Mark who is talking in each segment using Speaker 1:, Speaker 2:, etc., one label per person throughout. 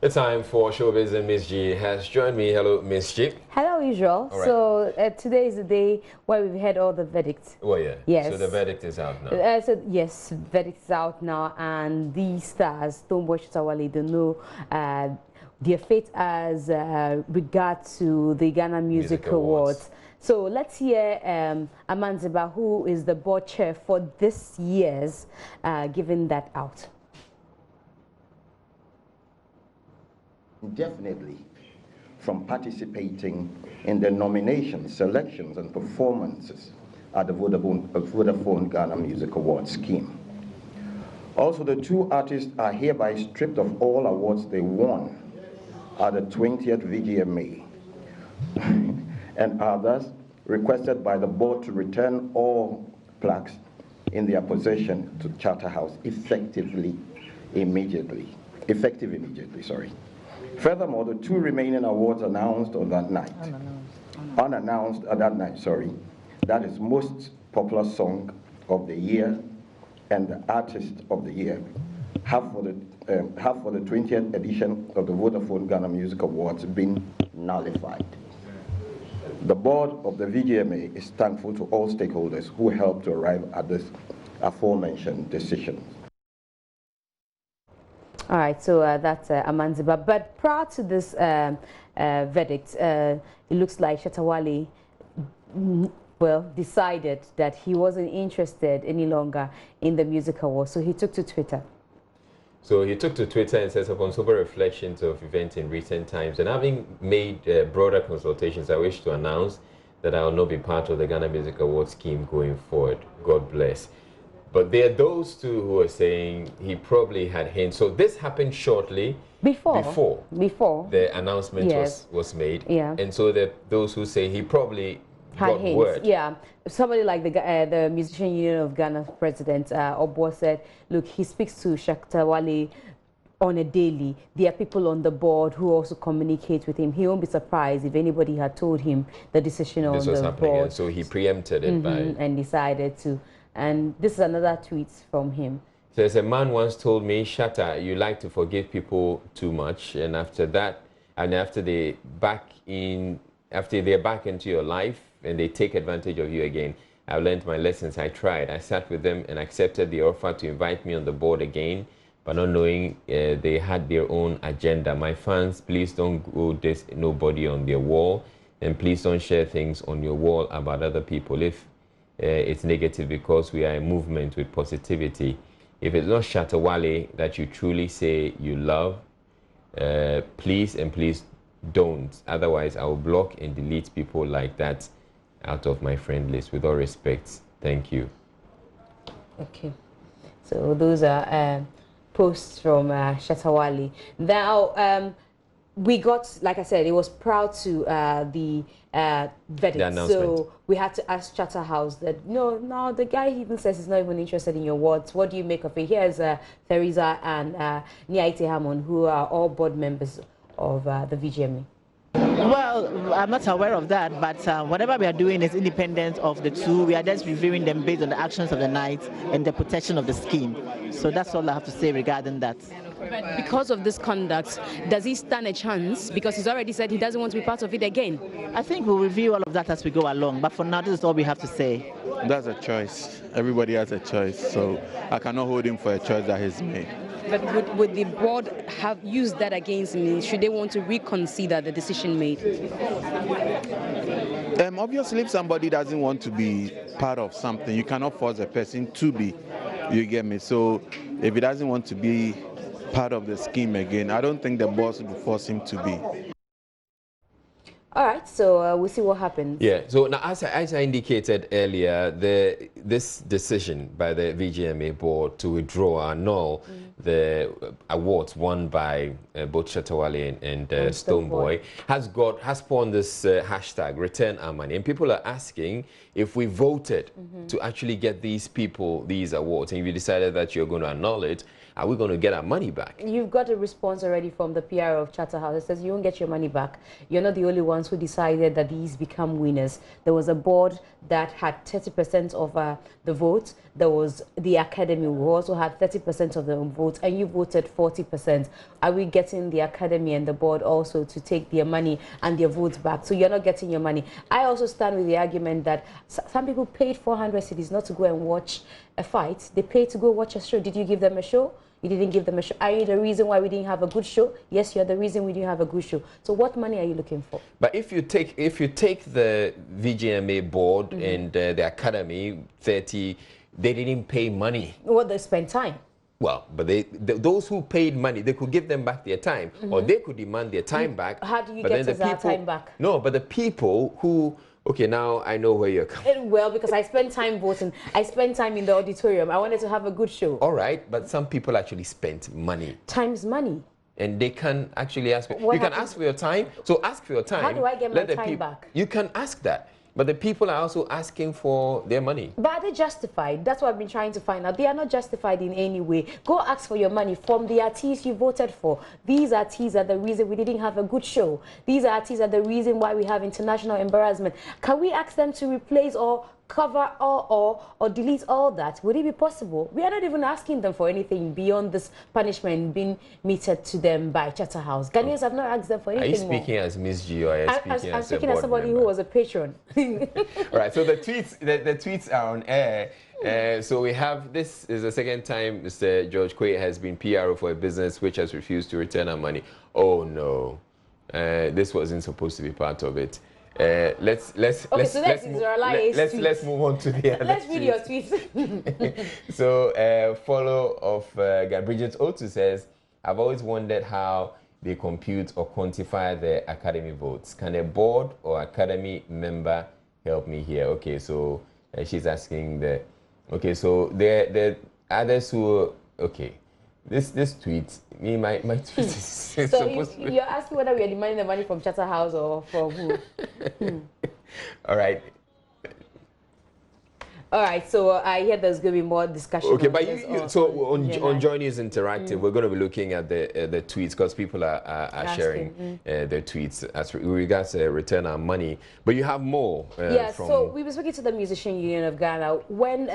Speaker 1: The time for Showbiz, and Miss G has joined me. Hello, Miss G.
Speaker 2: Hello, usual.
Speaker 1: Right.
Speaker 2: So today is the day where we've had all the verdicts.
Speaker 1: Oh yeah.
Speaker 2: Yes.
Speaker 1: So the verdict is out now.
Speaker 2: Yes, verdict is out now, and these stars, Stonebwoy, Shatawale, don't know their fate as regard to the Ghana Music Awards. So let's hear Amanziba, who is the board chair for this year's, giving that out.
Speaker 3: Definitely from participating in the nominations, selections, and performances at the Vodafone Ghana Music Awards scheme. Also, the two artists are hereby stripped of all awards they won at the 20th VGMA and are thus requested by the board to return all plaques in their possession to Charterhouse effective immediately. Furthermore, the two remaining awards announced on that night, unannounced at that night, that is Most Popular Song of the Year and the Artist of the Year, have for the 20th edition of the Vodafone Ghana Music Awards been nullified. The board of the VGMA is thankful to all stakeholders who helped to arrive at this aforementioned decision.
Speaker 2: All right, so that's Amanziba. But prior to this verdict, it looks like Shatawale, decided that he wasn't interested any longer in the music awards, so he took to Twitter.
Speaker 1: So he took to Twitter and says, upon sober reflections of events in recent times and having made broader consultations, I wish to announce that I will not be part of the Ghana Music Awards scheme going forward. God bless. But there are those two who are saying he probably had hints. So this happened shortly before the announcement was made.
Speaker 2: Yeah.
Speaker 1: And so there are those who say he probably got
Speaker 2: hints.
Speaker 1: Word.
Speaker 2: Yeah. Somebody like the Musician Union of Ghana president, Obo, said, look, he speaks to Shatawale on a daily. There are people on the board who also communicate with him. He won't be surprised if anybody had told him the decision on the board.
Speaker 1: And so he preempted it
Speaker 2: and decided to. And this is another tweet from him.
Speaker 1: There's a man once told me, Shatta, you like to forgive people too much, and after that, and after they're back into your life and they take advantage of you again. I learned my lessons. I tried. I sat with them and accepted the offer to invite me on the board again, but not knowing they had their own agenda. My fans, please don't go this nobody on their wall, and please don't share things on your wall about other people if it's negative, because we are a movement with positivity. If it's not Shatawale that you truly say you love, please don't. Otherwise, I will block and delete people like that out of my friend list. With all respect, thank you.
Speaker 2: Okay, so those are posts from Shatawale. Now, we got, like I said, it was proud to the verdict, so we had to ask Charterhouse that no, the guy even says he's not even interested in your awards. What do you make of it? Here's Theresa and Niaite Hammond, who are all board members of the VGMA.
Speaker 4: Well, I'm not aware of that, but whatever we are doing is independent of the two. We are just reviewing them based on the actions of the night and the protection of the scheme. So that's all I have to say regarding that.
Speaker 5: But because of this conduct, does he stand a chance? Because he's already said he doesn't want to be part of it again.
Speaker 4: I think we'll review all of that as we go along. But for now, this is all we have to say.
Speaker 6: That's a choice. Everybody has a choice. So I cannot hold him for a choice that he's made.
Speaker 5: But would the board have used that against him? Should they want to reconsider the decision made?
Speaker 6: Obviously, if somebody doesn't want to be part of something, you cannot force a person to be. You get me? So if he doesn't want to be part of the scheme again, I don't think the boss will force him to be.
Speaker 2: All right, so we'll see what happens.
Speaker 1: Yeah, so now as I indicated earlier, this decision by the VGMA board to withdraw or annul the awards won by both Shatawale and Stonebwoy has spawned this hashtag, return our money. And people are asking if we voted to actually get these people these awards, and if you decided that you're going to annul it, are we going to get our money back?
Speaker 2: You've got a response already from the PR of Charterhouse. It says you won't get your money back. You're not the only ones ones who decided that these become winners. There was a board that had 30% of the votes. There was the academy who also had 30% of the votes, and you voted 40%. Are we getting the academy and the board also to take their money and their votes back? So you're not getting your money. I also stand with the argument that some people paid 400 cedis not to go and watch a fight. They paid to go watch a show. Did you give them a show? You didn't give them a show. Are you the reason why we didn't have a good show? Yes, you're the reason we didn't have a good show. So what money are you looking for?
Speaker 1: But if you take the VGMA board and the academy 30, they didn't pay money.
Speaker 2: Well, they spent time.
Speaker 1: Well, but those who paid money, they could give them back their time, or they could demand their time back.
Speaker 2: How do you
Speaker 1: but
Speaker 2: get
Speaker 1: then
Speaker 2: our time back?
Speaker 1: No, but the people who, okay, now I know where you're coming.
Speaker 2: Well, because I spent time voting. I spent time in the auditorium. I wanted to have a good show.
Speaker 1: All right, but some people actually spent money.
Speaker 2: Time is money.
Speaker 1: And they can actually ask for, you can ask for your time. So ask for your time.
Speaker 2: How do I get my time back?
Speaker 1: You can ask that. But the people are also asking for their money.
Speaker 2: But are they justified? That's what I've been trying to find out. They are not justified in any way. Go ask for your money from the artists you voted for. These artists are the reason we didn't have a good show. These artists are the reason why we have international embarrassment. Can we ask them to replace or cover or delete all that? Would it be possible? We are not even asking them for anything beyond this punishment being meted to them by Charterhouse. Ghanaians have not asked them for anything more.
Speaker 1: Are you speaking as Miss G, or are you speaking
Speaker 2: I'm
Speaker 1: as
Speaker 2: speaking as somebody who was a patron.
Speaker 1: All right, so the tweets are on air. So we have, this is the second time Mr. George Quay has been PRO for a business which has refused to return our money. Oh no, this wasn't supposed to be part of it. Let's move on to the other.
Speaker 2: Let's read your tweets.
Speaker 1: So follow of Bridget Otu says, I've always wondered how they compute or quantify the academy votes. Can a board or academy member help me here? Okay, so she's asking the, okay, so the others who, okay, this tweet, my tweet is
Speaker 2: so
Speaker 1: supposed to be...
Speaker 2: you're asking whether we are demanding the money from Charterhouse or from who?
Speaker 1: All right.
Speaker 2: All right, so I hear there's going to be more discussion.
Speaker 1: Okay,
Speaker 2: on
Speaker 1: but
Speaker 2: this
Speaker 1: on JoyNews Interactive, we're going to be looking at the tweets because people are sharing their tweets as regards to return our money. But you have more.
Speaker 2: So we were speaking to the Musician Union of Ghana. When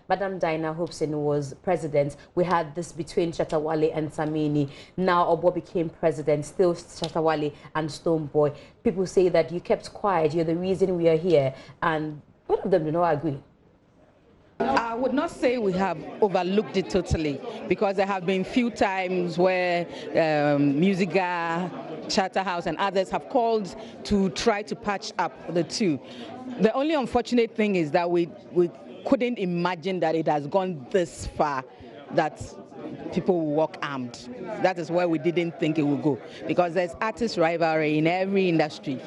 Speaker 2: Madam Diana Hobson was president, we had this between Shatawale and Samini. Now Obo became president, still Shatawale and Stoneboy. People say that you kept quiet, you're the reason we are here, and both of them do not agree.
Speaker 7: I would not say we have overlooked it totally, because there have been few times where Musica, Charterhouse and others have called to try to patch up the two. The only unfortunate thing is that we couldn't imagine that it has gone this far, that people will walk armed. That is where we didn't think it would go, because there's artist rivalry in every industry.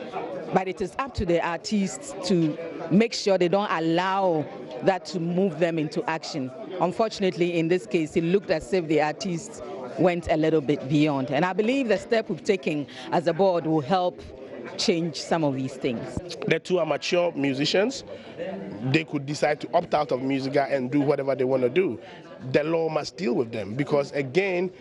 Speaker 7: But it is up to the artists to make sure they don't allow that to move them into action. Unfortunately, in this case, it looked as if the artists went a little bit beyond. And I believe the step we've taken as a board will help change some of these things.
Speaker 8: The two are mature musicians. They could decide to opt out of Musica and do whatever they want to do. The law must deal with them, because again,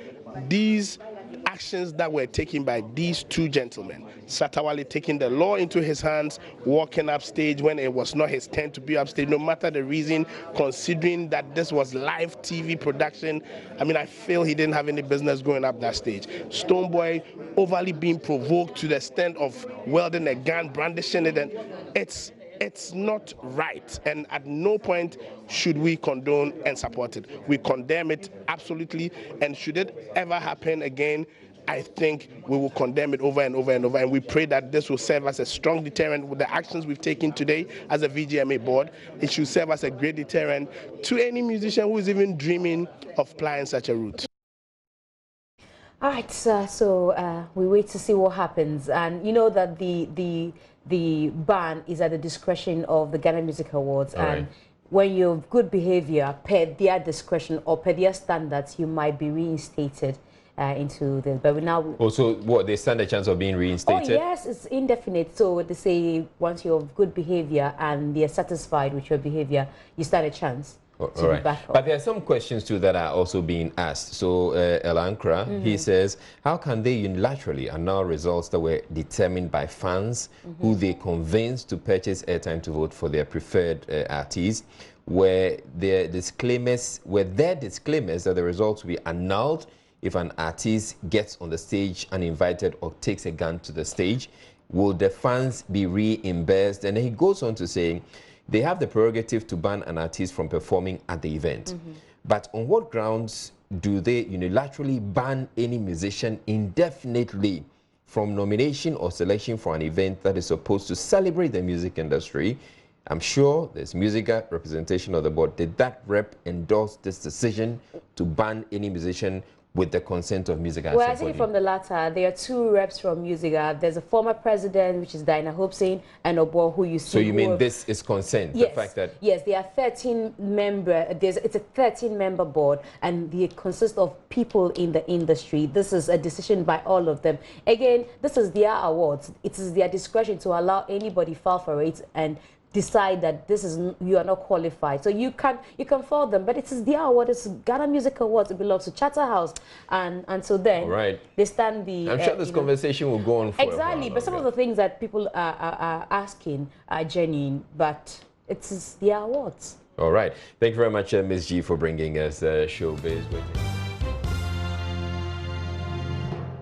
Speaker 8: these actions that were taken by these two gentlemen, Satawale taking the law into his hands, walking upstage when it was not his turn to be upstage, no matter the reason, considering that this was live TV production. I mean, I feel he didn't have any business going up that stage. Stoneboy overly being provoked to the extent of wielding a gun, brandishing it, and it's not right, and at no point should we condone and support it. We condemn it absolutely, and should it ever happen again, I think we will condemn it over and over and over, and we pray that this will serve as a strong deterrent with the actions we've taken today as a VGMA board. It should serve as a great deterrent to any musician who is even dreaming of plying such a route.
Speaker 2: All right, so we wait to see what happens, and you know that the ban is at the discretion of the Ghana Music Awards, and when you have good behavior per their discretion or per their standards, you might be reinstated into this. But we now
Speaker 1: also, what, they stand a chance of being reinstated?
Speaker 2: Oh yes, it's indefinite. So they say once you have good behavior and they are satisfied with your behavior, you stand a chance
Speaker 1: All right.
Speaker 2: back up.
Speaker 1: But there are some questions too that are also being asked. So El Ankara, he says, how can they unilaterally annul results that were determined by fans who they convinced to purchase airtime to vote for their preferred artists, where their disclaimers that the results will be annulled if an artist gets on the stage uninvited or takes a gun to the stage? Will the fans be reimbursed? And then he goes on to say, they have the prerogative to ban an artist from performing at the event. But on what grounds do they unilaterally ban any musician indefinitely from nomination or selection for an event that is supposed to celebrate the music industry? I'm sure there's music representation of the board. Did that rep endorse this decision to ban any musician with the consent of Music
Speaker 2: Well, I think from the latter, there are two reps from Musica. There's a former president, which is Dinah Hobson, and Obo, who you see.
Speaker 1: So you mean this is consent?
Speaker 2: Yes,
Speaker 1: the fact that
Speaker 2: yes, there are 13 member. It's a 13-member board, and they consist of people in the industry. This is a decision by all of them. Again, this is their awards. It is their discretion to allow anybody file for it and decide that you are not qualified. So you can follow them, but it is their award. It's Ghana Music Awards. It belongs to Charterhouse, and so then they stand the.
Speaker 1: I'm sure this conversation will go on for
Speaker 2: exactly, but some of the things that people are asking are genuine, but it is their awards.
Speaker 1: All right. Thank you very much, Ms. G, for bringing us Showbiz with you.